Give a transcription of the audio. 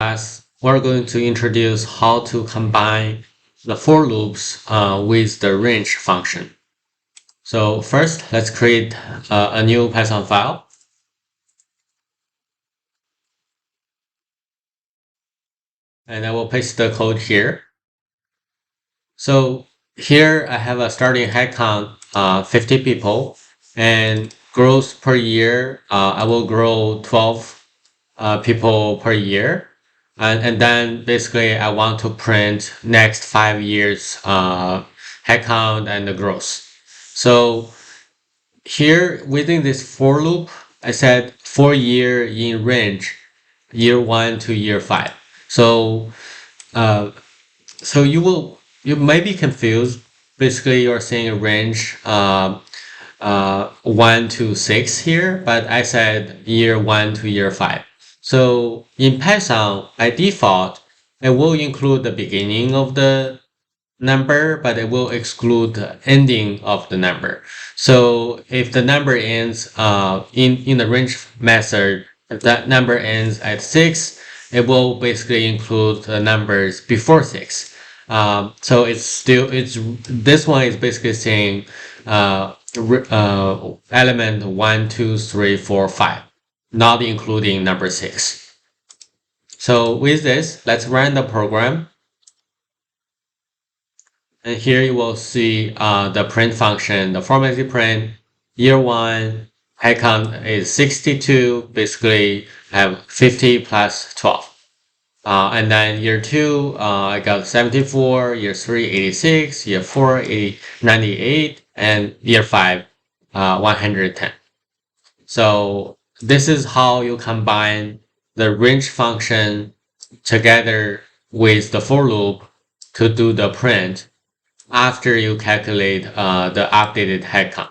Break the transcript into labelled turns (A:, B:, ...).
A: class, we're going to introduce how to combine the for loops with the range function. So first, let's create a new Python file. And I will paste the code here. So here I have a starting headcount, 50 people, and growth per year, I will grow 12 people per year. And then basically I want to print next 5 years headcount and the growth. So here within this for loop, I said 4 year in range, year 1 to year 5. So uh, so you may be confused. Basically, you're seeing a range 1 to 6 here, but I said year 1 to year 5. So in Python, by default, it will include the beginning of the number, but it will exclude the ending of the number. So if the number ends in the range method, if that number ends at 6, it will basically include the numbers before 6. So it's this one is basically saying element 1, 2, 3, 4, 5, not including number 6. So with this, let's run the program. And here you will see the print function, the formatted print. Year 1, headcount is 62, basically I have 50 plus 12. And then year 2, I got 74, year 3, 86, year 4, 98, and year 5, 110. So this is how you combine the range function together with the for loop to do the print after you calculate the updated headcount.